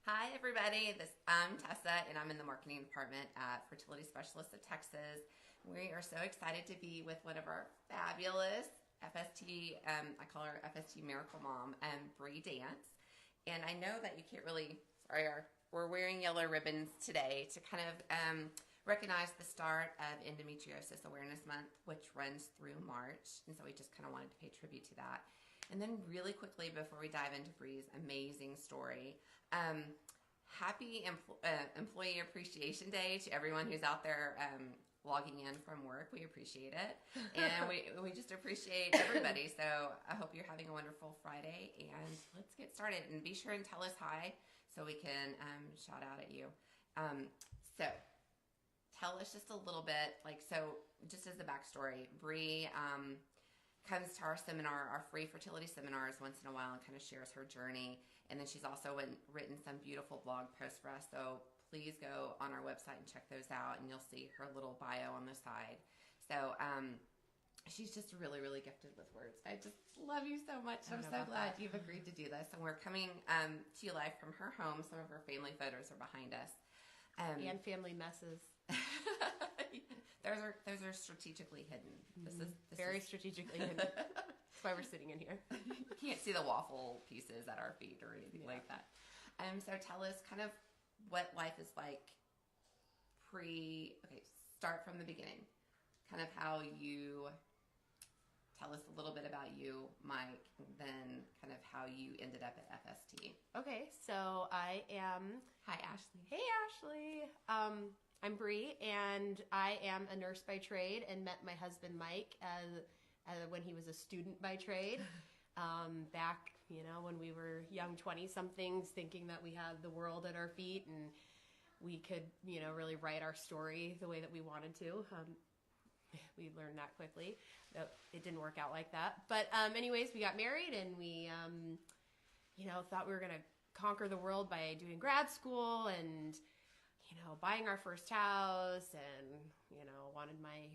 Hi, everybody. I'm Tessa, and I'm in the marketing department at Fertility Specialists of Texas. We are so excited to be with one of our fabulous FST, I call her FST Miracle Mom, Brie Dance. And I know that you can't really, we're wearing yellow ribbons today to kind of recognize the start of Endometriosis Awareness Month, which runs through March. And so we just kind of wanted to pay tribute to that. And then really quickly, before we dive into Brie's amazing story, happy Employee Appreciation Day to everyone who's out there logging in from work. We appreciate it. And we just appreciate everybody. So I hope you're having a wonderful Friday. And let's get started. And be sure and tell us hi so we can shout out at you. So tell us just a little bit, just as the backstory, Brie comes to our seminar, our free fertility seminars once in a while, and kind of shares her journey. And then she's also written some beautiful blog posts for us. So please go on our website and check those out, and you'll see her little bio on the side. So she's just really, really gifted with words. I just love you so much. I'm so glad you've agreed to do this. And we're coming to you live from her home. Some of her family photos are behind us. And family messes. Those are strategically hidden. This is very strategically hidden. That's why we're sitting in here. You can't see the waffle pieces at our feet or anything like that. So tell us kind of what life is like start from the beginning. Kind of how you tell us a little bit about you, Mike, and then kind of how you ended up at FST. Okay, so I am... Hi, Ashley. Hey, Ashley. I'm Brie, and I am a nurse by trade, and met my husband Mike when he was a student by trade. Back, when we were young 20-somethings, thinking that we had the world at our feet and we could, really write our story the way that we wanted to. We learned that quickly. It didn't work out like that. But anyways, we got married, and we, thought we were going to conquer the world by doing grad school and buying our first house, and, wanted my,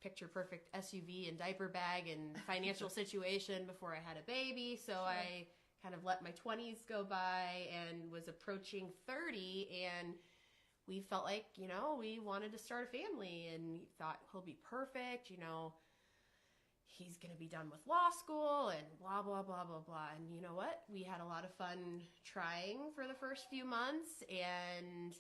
picture perfect SUV and diaper bag and financial situation before I had a baby. So sure. I kind of let my 20s go by and was approaching 30, and we felt like, we wanted to start a family, and thought he'll be perfect, he's going to be done with law school and blah, blah, blah, blah, blah. And you know what? We had a lot of fun trying for the first few months, and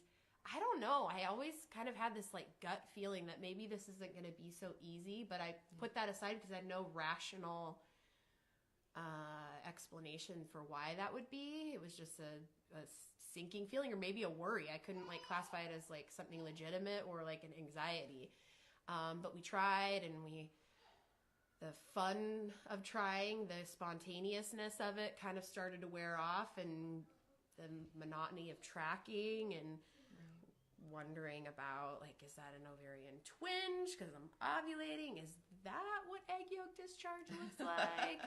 I don't know. I always kind of had this gut feeling that maybe this isn't going to be so easy, but I put that aside because I had no rational explanation for why that would be. It was just a sinking feeling, or maybe a worry. I couldn't classify it as something legitimate or an anxiety. But we tried, and the fun of trying, the spontaneousness of it kind of started to wear off, and the monotony of tracking and wondering about, is that an ovarian twinge because I'm ovulating? Is that what egg yolk discharge looks like?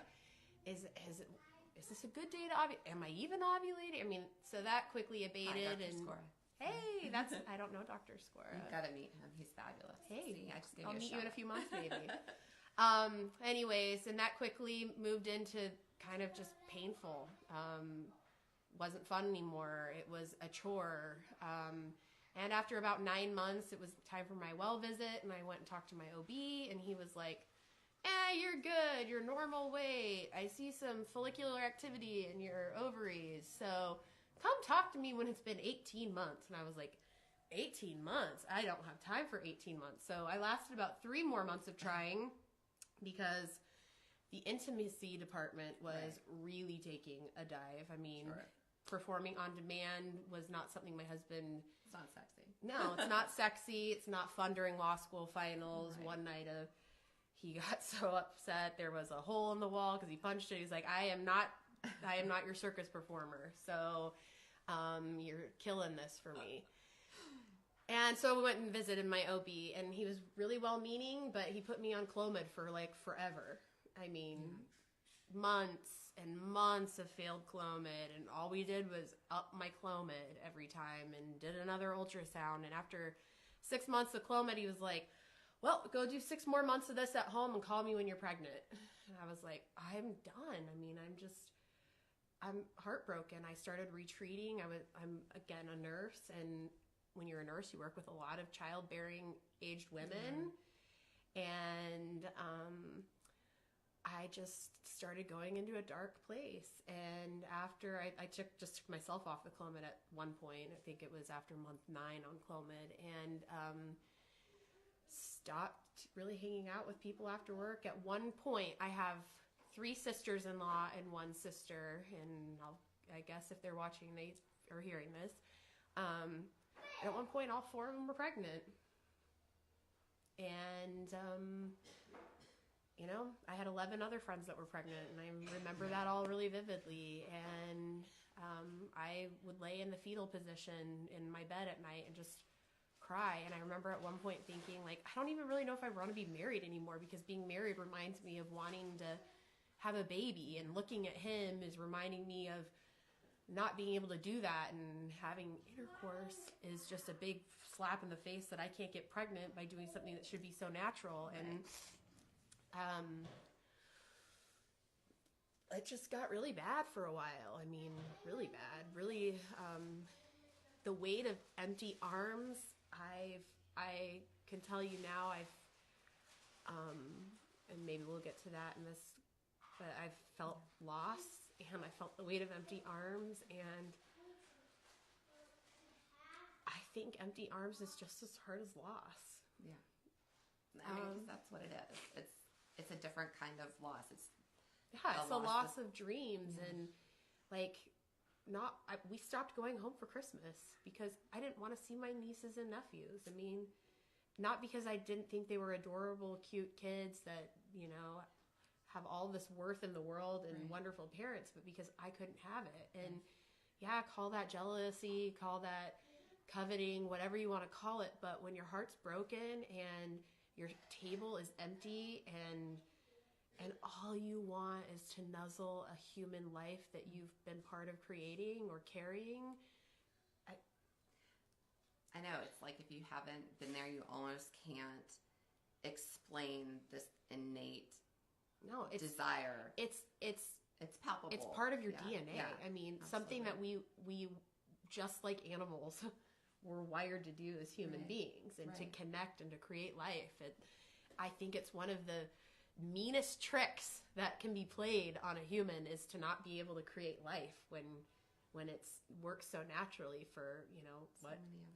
Is this a good day to ovulate? Am I even ovulating? I mean, so that quickly abated. Hi, Dr. And Scora. Hey, I don't know Dr. Scora. You've got to meet him. He's fabulous. Hey, see, I just gave I'll you a meet shout you in a out. few months maybe. Anyways, and that quickly moved into kind of just painful. Wasn't fun anymore. It was a chore. And after about 9 months, it was time for my well visit, and I went and talked to my OB, and he was like, you're good. You're normal weight. I see some follicular activity in your ovaries. So come talk to me when it's been 18 months. And I was like, 18 months? I don't have time for 18 months. So I lasted about 3 more months of trying, because the intimacy department was really taking a dive. I mean, Sure. Performing on demand was not something my husband... It's not sexy. No, it's not sexy. It's not fun during law school finals. Right. One night he got so upset. There was a hole in the wall because he punched it. He's like, I am not your circus performer. So you're killing this for me. And so we went and visited my OB, and he was really well-meaning, but he put me on Clomid for forever. I mean, months and months of failed Clomid, and all we did was up my Clomid every time and did another ultrasound. And after 6 months of Clomid, he was like, well, go do 6 more months of this at home and call me when you're pregnant. And I was like, I'm done. I mean, I'm just I'm heartbroken. I started retreating. I'm again a nurse, and when you're a nurse, you work with a lot of childbearing aged women, and I just started going into a dark place. And after I took myself off the Clomid at one point, I think it was after month 9 on Clomid, and stopped really hanging out with people after work. At one point, I have 3 sisters-in-law and 1 sister, and I guess if they're watching, they are hearing this. At one point, all 4 of them were pregnant. And, I had 11 other friends that were pregnant, and I remember that all really vividly. And I would lay in the fetal position in my bed at night and just cry. And I remember at one point thinking, like, I don't even really know if I want to be married anymore, because being married reminds me of wanting to have a baby, and looking at him is reminding me of not being able to do that, and having intercourse is just a big slap in the face that I can't get pregnant by doing something that should be so natural. Right. And it just got really bad for a while. I mean, really bad. Really, the weight of empty arms. I can tell you now, and maybe we'll get to that in this, but I've felt loss, and I felt the weight of empty arms, and I think empty arms is just as hard as loss. Yeah. I mean, that's what it is. It's a different kind of loss. It's a loss of dreams, and like we stopped going home for Christmas because I didn't want to see my nieces and nephews. I mean, not because I didn't think they were adorable, cute kids that, have all this worth in the world and wonderful parents, but because I couldn't have it. And call that jealousy, call that coveting, whatever you want to call it. But when your heart's broken and your table is empty, and all you want is to nuzzle a human life that you've been part of creating or carrying. I know, it's like if you haven't been there, you almost can't explain this innate desire. It's palpable. It's part of your DNA. Yeah, I mean, absolutely. something that we just like animals we're wired to do as human beings, and to connect and to create life. I think it's one of the meanest tricks that can be played on a human is to not be able to create life when it's works so naturally for,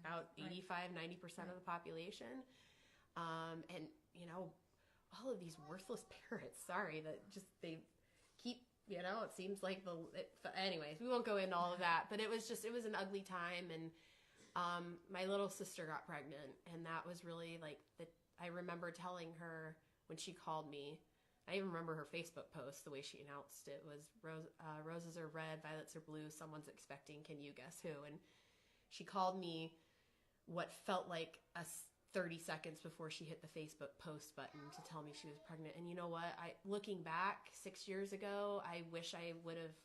about 85-90% of the population. And, all of these worthless parents, that just, they keep, it seems like anyways, we won't go into all of that, but it was an ugly time. And my little sister got pregnant, and that was really I remember telling her when she called me, I even remember her Facebook post, the way she announced it was roses are red, violets are blue, someone's expecting, can you guess who? And she called me what felt like 30 seconds before she hit the Facebook post button to tell me she was pregnant. And you know what? Looking back 6 years ago, I wish I would have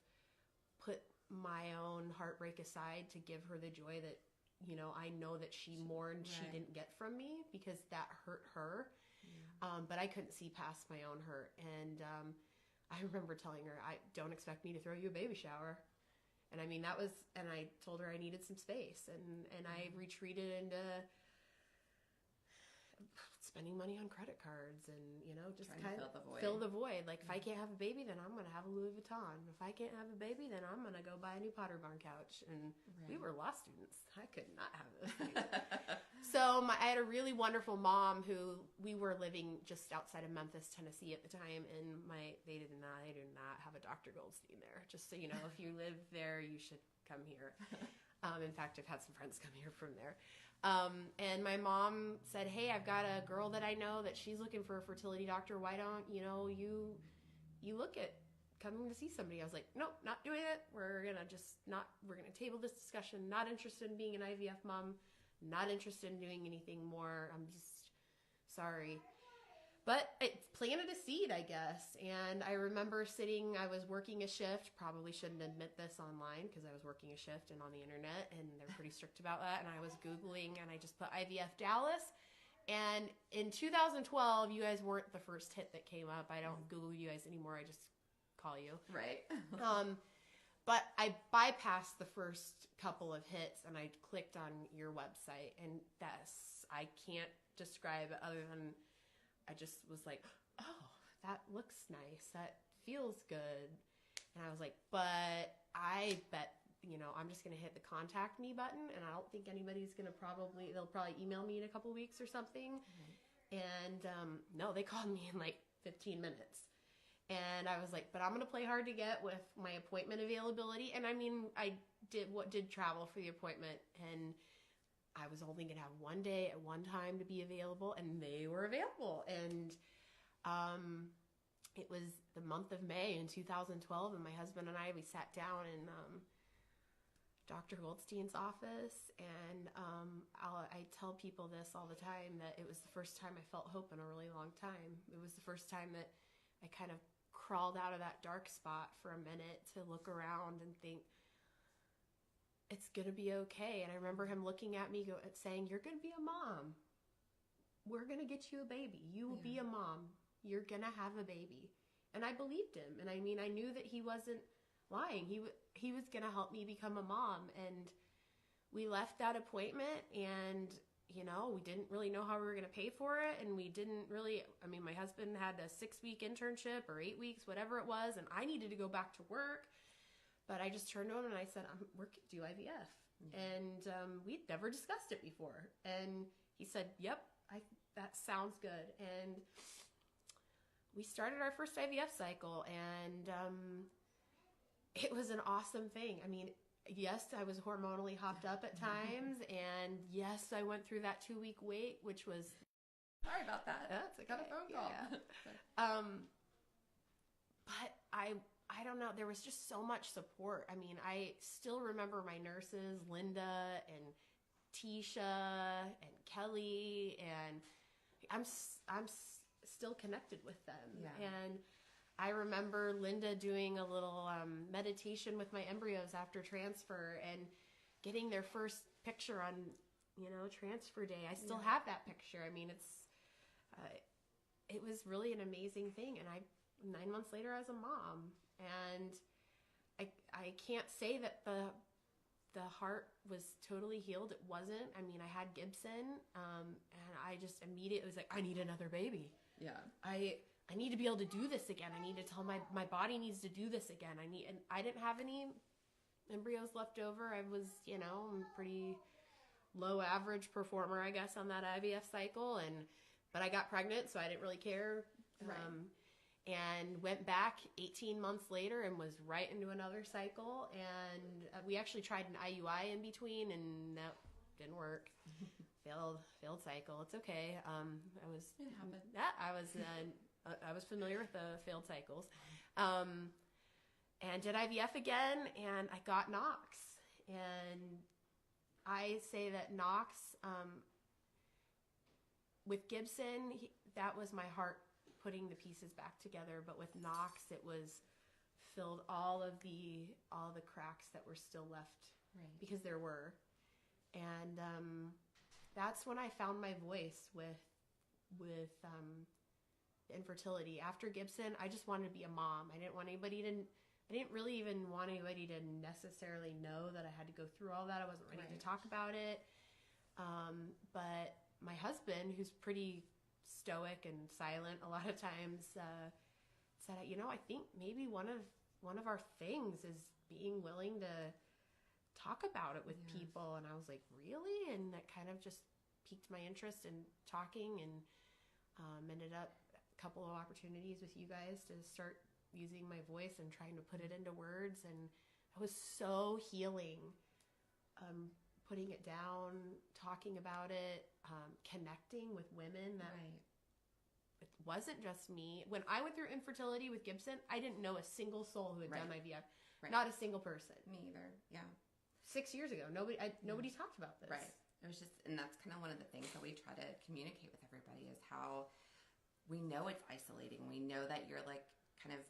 put my own heartbreak aside to give her the joy that, I know that she mourned she didn't get from me, because that hurt her. But I couldn't see past my own hurt. And I remember telling her, don't expect me to throw you a baby shower. And I mean, and I told her I needed some space. And I retreated into spending money on credit cards and, just kind of fill the void. Like, if I can't have a baby, then I'm going to have a Louis Vuitton. If I can't have a baby, then I'm going to go buy a new Potter Barn couch. And we were law students. I could not have those things. So I had a really wonderful mom who we were living just outside of Memphis, Tennessee at the time. And they did not have a Dr. Goldstein there. Just so you know, if you live there, you should come here. In fact, I've had some friends come here from there. And my mom said, hey, I've got a girl that I know that she's looking for a fertility doctor. Why don't, you look at coming to see somebody? I was like, nope, not doing it. We're going to table this discussion. Not interested in being an IVF mom. Not interested in doing anything more. I'm just sorry. But it planted a seed, I guess. And I remember I was working a shift, probably shouldn't admit this online because I was working a shift and on the internet, and they're pretty strict about that. And I was Googling, and I just put IVF Dallas. And in 2012, you guys weren't the first hit that came up. I don't Google you guys anymore. I just call you. Right. But I bypassed the first couple of hits and I clicked on your website, and I can't describe it other than I just was like, oh, that looks nice. That feels good. And I was like, but I bet, I'm just going to hit the contact me button, and I don't think anybody's going to they'll probably email me in a couple weeks or something. Mm-hmm. And no, they called me in like 15 minutes. And I was like, but I'm going to play hard to get with my appointment availability. And I mean, I did travel for the appointment, and I was only going to have one day at one time to be available, and they were available. And it was the month of May in 2012, and my husband and we sat down in Dr. Goldstein's office, and I tell people this all the time, that it was the first time I felt hope in a really long time. It was the first time that I kind of crawled out of that dark spot for a minute to look around and think, it's going to be okay. And I remember him looking at me saying, you're going to be a mom. We're going to get you a baby. You will be a mom. You're going to have a baby. And I believed him. And I mean, I knew that he wasn't lying. He was going to help me become a mom. And we left that appointment, and we didn't really know how we were going to pay for it. And we didn't really, my husband had a 6-week internship or 8 weeks, whatever it was. And I needed to go back to work. But I just turned to him and I said, we're going to do IVF. Mm-hmm. And we'd never discussed it before. And he said, yep, that sounds good. And we started our first IVF cycle, and it was an awesome thing. I mean, yes, I was hormonally hopped up at times, and yes, I went through that 2-week wait, which was... Sorry about that. That's okay. Got a phone call. Yeah. But I don't know, there was just so much support. I mean, I still remember my nurses, Linda and Tisha and Kelly, and I'm still connected with them. Yeah. And I remember Linda doing a little meditation with my embryos after transfer and getting their first picture on, transfer day. I still have that picture. I mean, it was really an amazing thing. And 9 months later, I was a mom. And I can't say that the heart was totally healed. It wasn't. I mean, I had Gibson, and I just immediately was like, I need another baby. Yeah. I need to be able to do this again. I need to tell my body needs to do this again. And I didn't have any embryos left over. I was, I'm a pretty low average performer, I guess, on that IVF cycle. But I got pregnant, so I didn't really care. Right. And went back 18 months later and was right into another cycle. And we actually tried an IUI in between, and that didn't work. Failed cycle. It's okay. It happened. I was familiar with the failed cycles, and did IVF again, and I got Knox. And I say that Knox, with Gibson, that was my heart putting the pieces back together. But with Knox, it was filled all the cracks that were still left, right, because there were. And that's when I found my voice with infertility. After Gibson, I just wanted to be a mom. I didn't really even want anybody to necessarily know that I had to go through all that. I wasn't ready to talk about it. But my husband, who's pretty stoic and silent a lot of times, said, I think maybe one of our things is being willing to talk about it with people. And I was like, really? And that kind of just piqued my interest in talking, and ended up a couple of opportunities with you guys to start using my voice and trying to put it into words. And it was so healing, putting it down, talking about it, connecting with women that it wasn't just me. When I went through infertility with Gibson, I didn't know a single soul who had done IVF. Right. Not a single person. Me either. Yeah. 6 years ago, nobody talked about this. Right. It was just, and that's kind of one of the things that we try to communicate with everybody, is how we know it's isolating. We know that you're like kind of...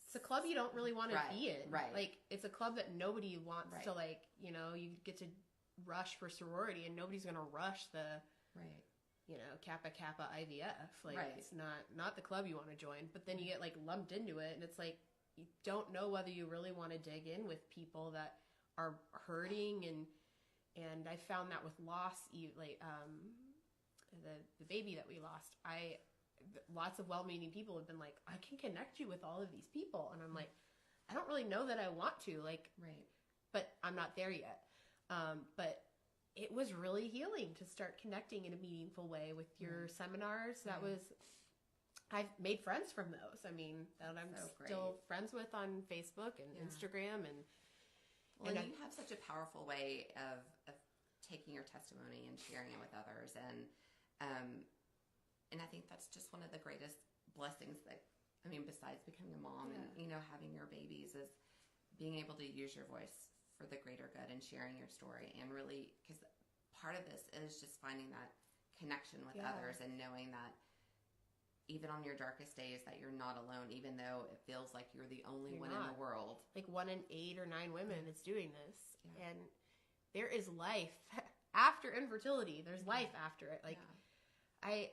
It's a club you don't really want to be in. Right. Like, it's a club that nobody wants to, like, you get to rush for sorority, and nobody's going to rush the... Right. Kappa IVF. Like, it's not the club you want to join. But then you get, like, lumped into it, and it's like, you don't know whether you really want to dig in with people that are hurting, and I found that with loss, like the baby that we lost, lots of well-meaning people have been like, I can connect you with all of these people, and I'm like, I don't really know that I want to, like, right, but I'm not there yet. But it was really healing to start connecting in a meaningful way with your seminars. That was, I've made friends from those. I mean, that I'm still friends with on Facebook and Instagram, and you have such a powerful way of taking your testimony and sharing it with others, and I think that's just one of the greatest blessings that, I mean, besides becoming a mom and, you know, having your babies, is being able to use your voice for the greater good and sharing your story. And really, because part of this is just finding that connection with others and knowing that even on your darkest days that you're not alone, even though it feels like you're the only one in the world. Like 1 in 8 or 9 women is doing this. Yeah. And there is life after infertility. There's life after it. Like,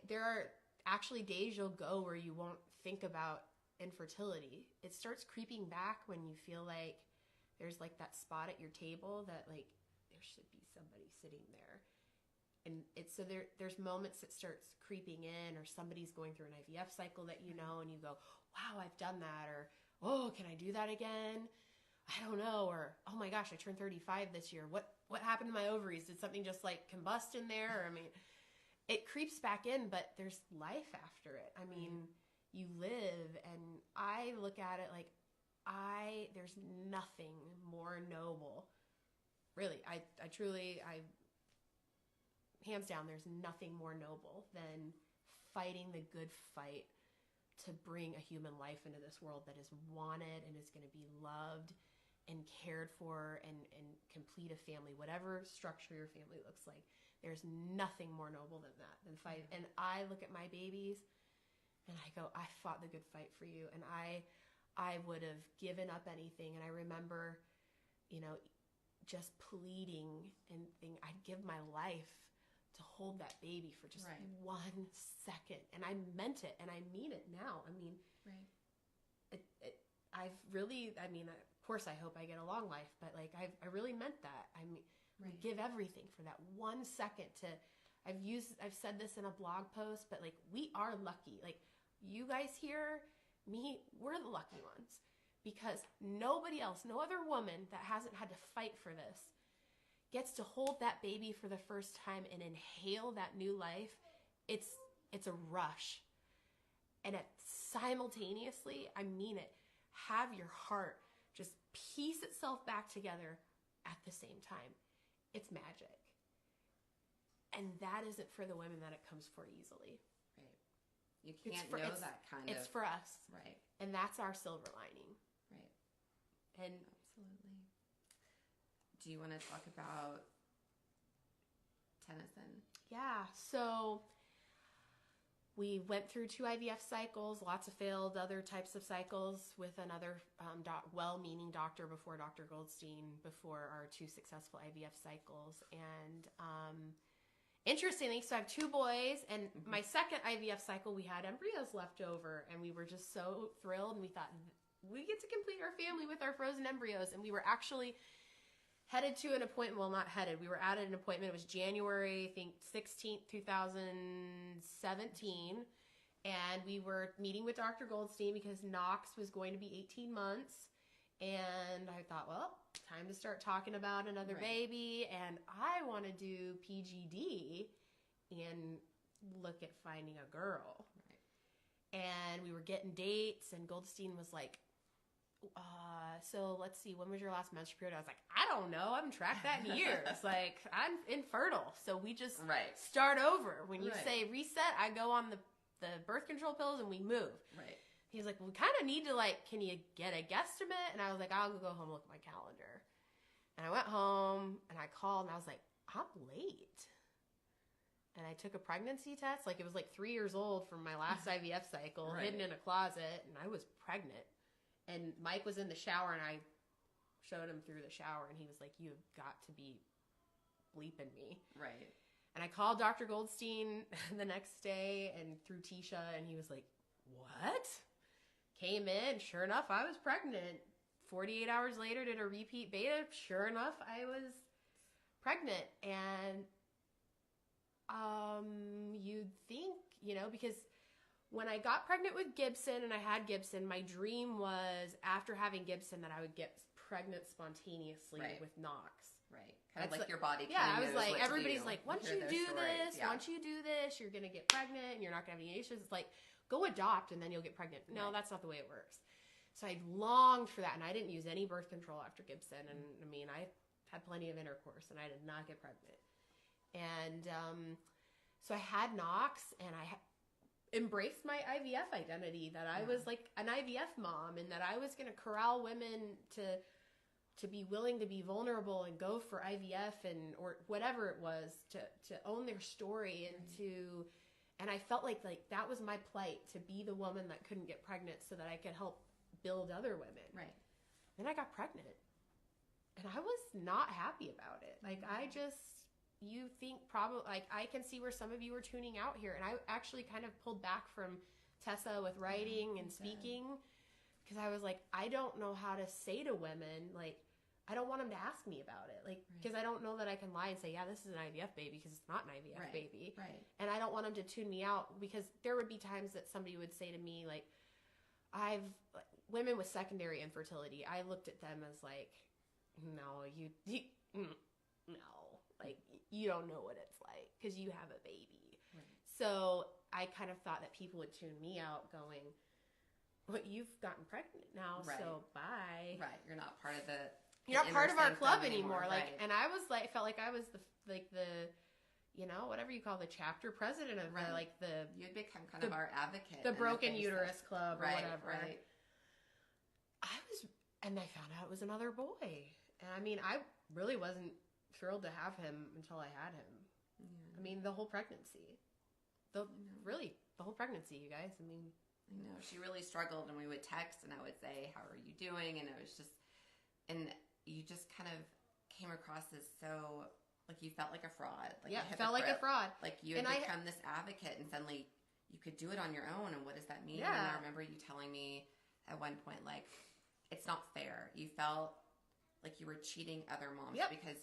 there are actually days you'll go where you won't think about infertility. It starts creeping back when you feel like there's like that spot at your table that like there should be somebody sitting there. And it's so there's moments that starts creeping in, or somebody's going through an IVF cycle that you know, and you go, wow, I've done that, or oh, can I do that again? I don't know, or oh my gosh, I turned 35 this year. What happened to my ovaries? Did something just like combust in there? I mean, it creeps back in, but there's life after it. I mean, you live, and I look at it like there's nothing more noble. Really, I truly, hands down, there's nothing more noble than fighting the good fight to bring a human life into this world that is wanted and is going to be loved and cared for and complete a family, whatever structure your family looks like. There's nothing more noble than that, than fight. And I look at my babies and I go, I fought the good fight for you. And I would have given up anything. And I remember, you know, just pleading and thinking I'd give my life to hold that baby for just 1 second. And I meant it, and I mean it now. I mean, I've really, I mean, of course I hope I get a long life, but like I really meant that. I mean, give everything for that 1 second to, I've said this in a blog post, but like, we are lucky. Like, you guys here, me, we're the lucky ones, because nobody else, no other woman that hasn't had to fight for this gets to hold that baby for the first time and inhale that new life. It's a rush. And simultaneously, I mean it, have your heart just piece itself back together at the same time. It's magic. And that isn't for the women that it comes for easily. Right. You can't know that kind of. It's for us. Right. And that's our silver lining. Right. And absolutely. Do you want to talk about Tennyson? Yeah. So we went through 2 IVF cycles, lots of failed other types of cycles with another well-meaning doctor before Dr. Goldstein, before our 2 successful IVF cycles. And interestingly, so I have 2 boys, and my second IVF cycle, we had embryos left over, and we were just so thrilled, and we thought, we get to complete our family with our frozen embryos. And we were actually headed to an appointment. Well, not headed. We were at an appointment. It was January, I think, 16th, 2017. And we were meeting with Dr. Goldstein because Knox was going to be 18 months. And I thought, well, time to start talking about another baby. And I want to do PGD and look at finding a girl. Right. And we were getting dates, and Goldstein was like, so let's see, when was your last menstrual period? I was like, I don't know. I haven't tracked that in years. Like, I'm infertile. So we just start over. When you say reset, I go on the birth control pills and we move. Right. He's like, we kind of need to, like, can you get a guesstimate? And I was like, I'll go home and look at my calendar. And I went home and I called and I was like, I'm late. And I took a pregnancy test. Like, it was like 3 years old from my last IVF cycle, hidden in a closet, and I was pregnant. And Mike was in the shower, and I showed him through the shower, and he was like, you've got to be bleeping me. Right. And I called Dr. Goldstein the next day and through Tisha, and he was like, what? came in, sure enough, I was pregnant. 48 hours later, did a repeat beta. Sure enough, I was pregnant. And you'd think, because when I got pregnant with Gibson and I had Gibson, my dream was after having Gibson that I would get pregnant spontaneously with Knox. Right. Kind of like your body. Yeah, I was like, everybody's like, once you do this, you're going to get pregnant and you're not going to have any issues. It's like, go adopt and then you'll get pregnant. No, that's not the way it works. So I longed for that, and I didn't use any birth control after Gibson. And I mean, I had plenty of intercourse, and I did not get pregnant. And so I had Knox, and I embraced my IVF identity, that I was like an IVF mom, and that I was going to corral women to be willing to be vulnerable and go for IVF or whatever it was, to own their story and I felt like that was my plight, to be the woman that couldn't get pregnant so that I could help build other women. Right. Then I got pregnant and I was not happy about it. Like you think probably, like I can see where some of you are tuning out here, and I actually kind of pulled back from Tessa with writing and speaking, because I was like, I don't know how to say to women, like, I don't want them to ask me about it, like, because I don't know that I can lie and say, yeah, this is an IVF baby, because it's not an IVF baby. Right. And I don't want them to tune me out, because there would be times that somebody would say to me, like, women with secondary infertility, I looked at them as like, no, no, like, you don't know what it's like, because you have a baby. Right. So I kind of thought that people would tune me out going, well, you've gotten pregnant now, so bye. Right. You're not part of You're not part of our club anymore. Like, and I was like, felt like I was the whatever you call the chapter president of you had become kind of our advocate. The broken uterus club or whatever. Right. And I found out it was another boy. And I mean, I really wasn't thrilled to have him until I had him. Yeah. I mean, the whole pregnancy. The whole pregnancy, you guys. I mean, I know. She really struggled, and we would text, and I would say, how are you doing? And it was just, and you just kind of came across as so, like, you felt like a fraud. Like felt like a fraud. Like, you had become this advocate, and suddenly you could do it on your own, and what does that mean? Yeah. And I remember you telling me at one point, like, it's not fair. You felt like you were cheating other moms because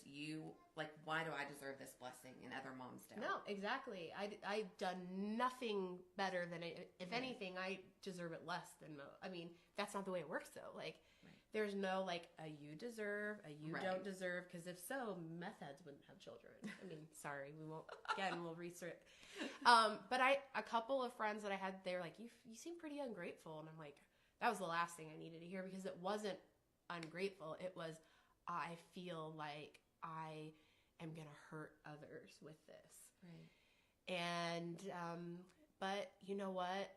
why do I deserve this blessing and other moms don't? No, exactly. I've done nothing better than it. If anything, I deserve it less than I mean, that's not the way it works, though. Like, there's no, like, a you deserve, a you don't deserve, because if so, meth heads wouldn't have children. I mean, sorry, we won't, again, we'll research. But a couple of friends that I had, they were like, you seem pretty ungrateful. And I'm like, that was the last thing I needed to hear, because it wasn't ungrateful. It was, I feel like I am going to hurt others with this. Right. And, but you know what?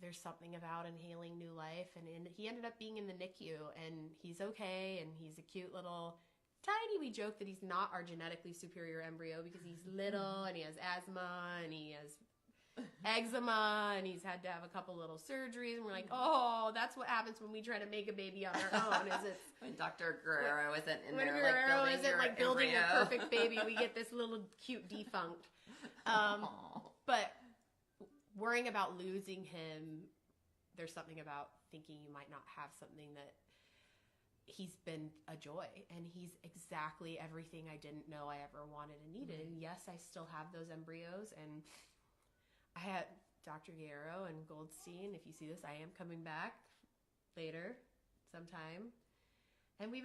There's something about inhaling new life. And he ended up being in the NICU, and he's okay. And he's a cute little tiny, we joke that he's not our genetically superior embryo, because he's little and he has asthma and he has eczema, and he's had to have a couple little surgeries, and we're like, oh, that's what happens when we try to make a baby on our own. Is it when Dr. Guerrero isn't in when there, Guerrero like, isn't like building embryo. a perfect baby, we get this little cute defunct. But worrying about losing him, there's something about thinking you might not have something that he's been a joy, and he's exactly everything I didn't know I ever wanted and needed. And yes, I still have those embryos, and I had Dr. Guerrero and Goldstein. If you see this, I am coming back later sometime. And we've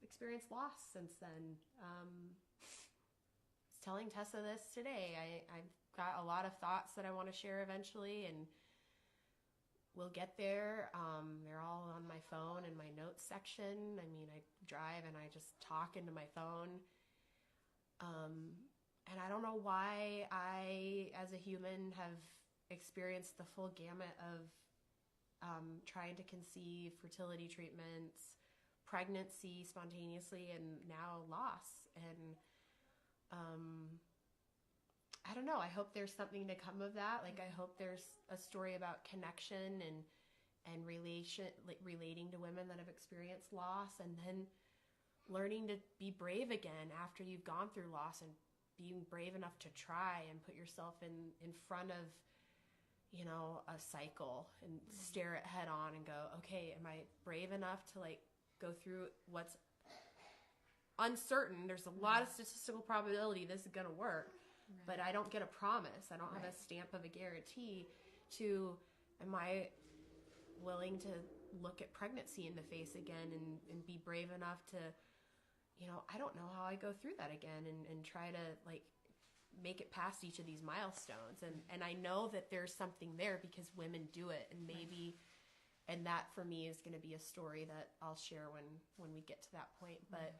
experienced loss since then. I was telling Tessa this today. I've got a lot of thoughts that I want to share eventually, and we'll get there. They're all on my phone in my notes section. I mean, I drive and I just talk into my phone. And I don't know why I, as a human, have experienced the full gamut of trying to conceive, fertility treatments, pregnancy spontaneously, and now loss. And I don't know. I hope there's something to come of that. Like, I hope there's a story about connection and relating to women that have experienced loss, and then learning to be brave again after you've gone through loss, and being brave enough to try and put yourself in front of, a cycle and stare it head on and go, okay, am I brave enough to like go through what's uncertain? There's a lot of statistical probability this is going to work, but I don't get a promise. I don't have a stamp of a guarantee to, am I willing to look at pregnancy in the face again and be brave enough to, I don't know how I go through that again and try to like make it past each of these milestones. And I know that there's something there because women do it, and maybe, and that for me is going to be a story that I'll share when we get to that point. But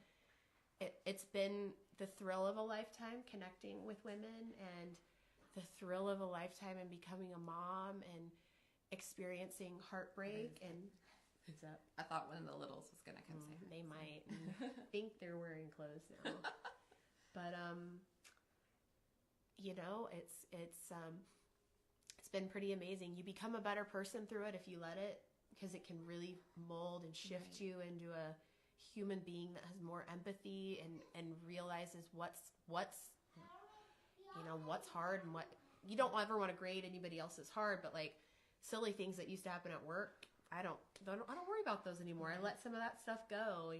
it's been the thrill of a lifetime connecting with women, and the thrill of a lifetime in becoming a mom and experiencing heartbreak. And what's up? I thought one of the littles was going to come say they might. I think they're wearing clothes now. But it's been pretty amazing. You become a better person through it if you let it, because it can really mold and shift you into a human being that has more empathy and realizes what's hard, and what you don't ever want to grade anybody else's hard, but like silly things that used to happen at work, I don't worry about those anymore. I let some of that stuff go.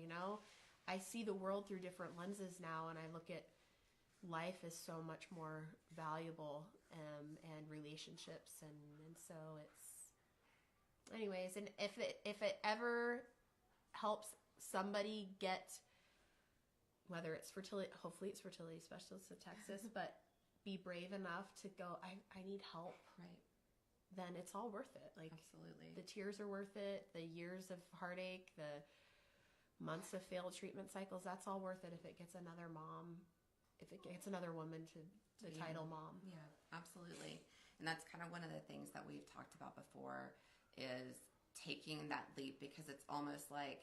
I see the world through different lenses now, and I look at life as so much more valuable, and relationships, and so it's, anyways. And if it ever helps somebody get, whether it's fertility, hopefully it's Fertility Specialists of Texas, but be brave enough to go, I need help, then it's all worth it. Like, absolutely, the tears are worth it, the years of heartache, the months of failed treatment cycles, that's all worth it if it gets another mom, if it gets another woman to title mom. Yeah, absolutely. And that's kind of one of the things that we've talked about before, is taking that leap, because it's almost like,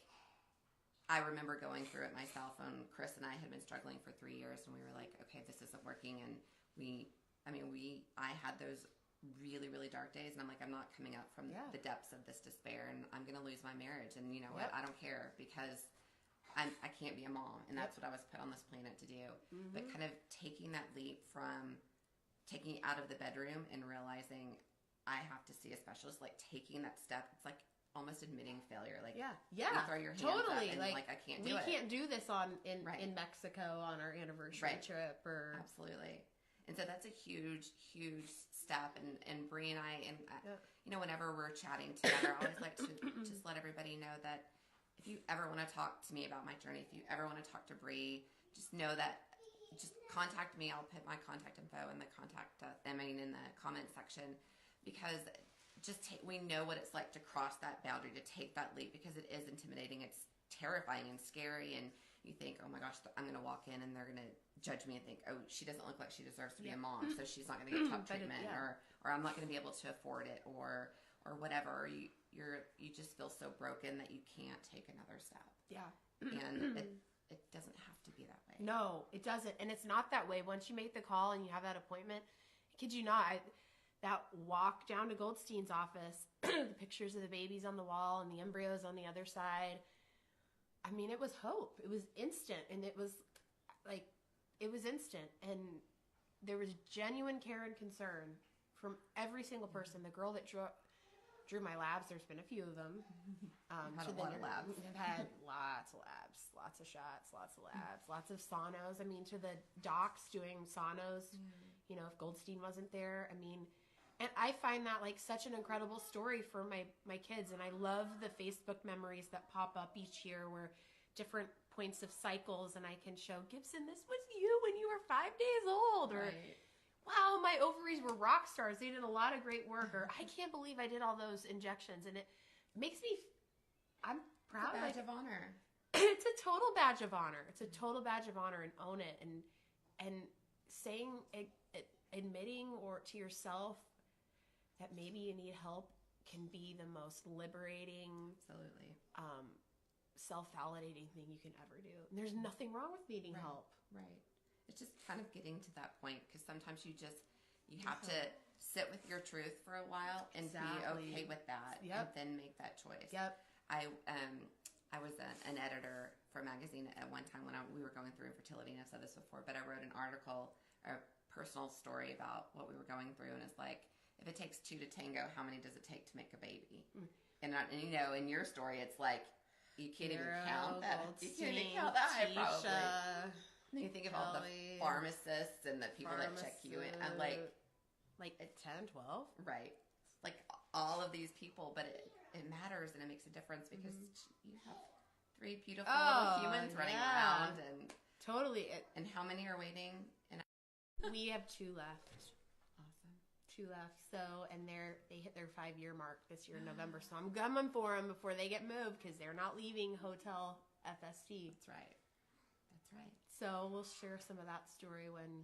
I remember going through it myself, and Chris and I had been struggling for 3 years, and we were like, okay, this isn't working. And I had those really, really dark days, and I'm like, I'm not coming up from the depths of this despair, and I'm going to lose my marriage. And you know what? I don't care, because I can't be a mom, and that's what I was put on this planet to do. But kind of taking that leap from taking it out of the bedroom and realizing I have to see a specialist, like taking that step, it's like almost admitting failure. Like, you throw your hands up and like I can't do it. We can't do this in Mexico on our anniversary trip, or absolutely. And so that's a huge, huge step. And Brie and I, whenever we're chatting together, I always like to just let everybody know that if you ever want to talk to me about my journey, if you ever want to talk to Brie, just know that, just contact me. I'll put my contact info in the in the comment section, because we know what it's like to cross that boundary, to take that leap, because it is intimidating. It's terrifying and scary, and you think, oh my gosh, I'm going to walk in and they're going to judge me and think, oh, she doesn't look like she deserves to be a mom, so she's not going to get top treatment, or I'm not going to be able to afford it, or whatever. You just feel so broken that you can't take another step. Yeah. And it doesn't have to be that way. No, it doesn't. And it's not that way. Once you make the call and you have that appointment, I kid you not, that walk down to Goldstein's office, the pictures of the babies on the wall and the embryos on the other side, I mean, it was hope. It was instant. And it was instant. And there was genuine care and concern from every single person. The girl that drew my labs, there's been a few of them. Had a lot of labs. I've had lots of labs, lots of shots, lots of labs, lots of sonos. I mean, to the docs doing sonos, if Goldstein wasn't there, I mean, and I find that like such an incredible story for my kids. And I love the Facebook memories that pop up each year where different points of cycles, and I can show, Gibson, this was you when you were 5 days old, or wow, my ovaries were rock stars. They did a lot of great work, or I can't believe I did all those injections. And it makes me, I'm proud. It's a badge of honor. It's a total badge of honor. It's a total badge of honor, and own it. And saying, admitting or to yourself that maybe you need help can be the most liberating, absolutely, self-validating thing you can ever do. And there's nothing wrong with needing help. Right. It's just kind of getting to that point, because sometimes you have to sit with your truth for a while and be okay with that, and then make that choice. I was an editor for a magazine at one time when we were going through infertility, and I've said this before, but I wrote an article, a personal story about what we were going through, and it's like, if it takes two to tango, how many does it take to make a baby? And you know, in your story, it's like you can't even count that. You can't even count that high, probably. You think of all the pharmacists and the people that check you in, and like 10, 12, right? Like all of these people, but it matters and it makes a difference because you have 3 beautiful little humans running around, and totally. And how many are waiting? And we have 2 left. Awesome, 2 left. So, and they hit their 5-year mark this year in November. So I'm coming for them before they get moved because they're not leaving Hotel FST. That's right. That's right. So we'll share some of that story when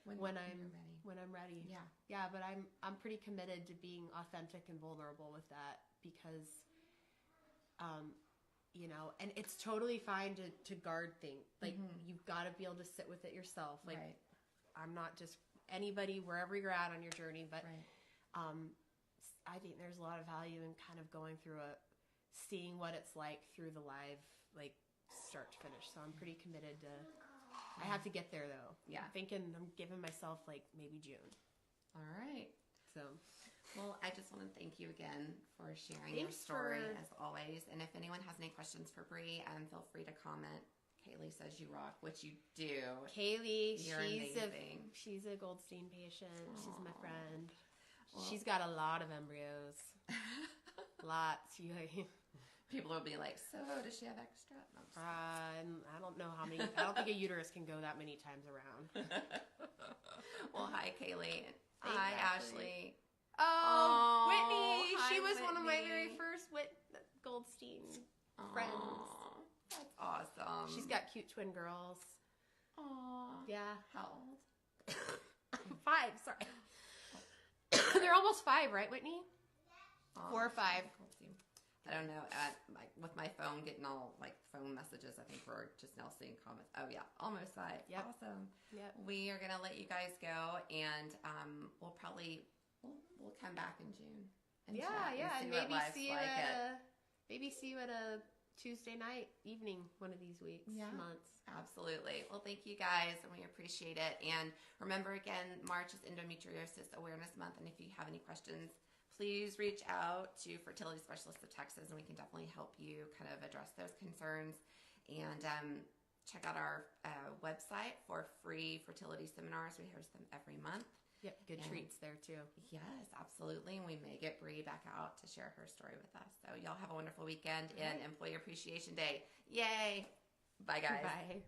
I'm ready. Yeah. Yeah, but I'm pretty committed to being authentic and vulnerable with that because, you know, and it's totally fine to guard things. Like you've got to be able to sit with it yourself. Like I'm not just anybody wherever you're at on your journey, but I think there's a lot of value in kind of going through seeing what it's like through the live, like start to finish. So I'm pretty committed to. I have to get there though. Yeah. I'm giving myself like maybe June. All right. So, well, I just want to thank you again for sharing your story as always. And if anyone has any questions for Brie, feel free to comment. Kaylee says you rock, which you do. Kaylee, You're amazing. She's a Goldstein patient. Aww. She's my friend. Well, she's got a lot of embryos. Lots. People will be like, so does she have extra? No, I don't know how many. I don't think a uterus can go that many times around. Well, hi, Kaylee. Hi, Ashley. Oh, Whitney. Hi, she was Whitney. one of my very first Goldstein friends. That's awesome. She's got cute twin girls. Aww. Yeah. How old? 5, sorry. They're almost 5, right, Whitney? 4 or 5. I don't know. With my phone getting all like phone messages, I think we're just now seeing comments. Oh yeah, almost 5. Yep. Awesome. Yep. We are gonna let you guys go, and we'll come back in June. And and maybe see you at a Tuesday night, evening, one of these weeks, months. Absolutely. Well, thank you guys, and we appreciate it. And remember, again, March is Endometriosis Awareness Month, and if you have any questions, please reach out to Fertility Specialists of Texas, and we can definitely help you kind of address those concerns. And check out our website for free fertility seminars. We host them every month. Yep, good treats there too. Yes, absolutely. And we may get Brie back out to share her story with us. So y'all have a wonderful weekend and Employee Appreciation Day. Yay! Bye, guys. Bye.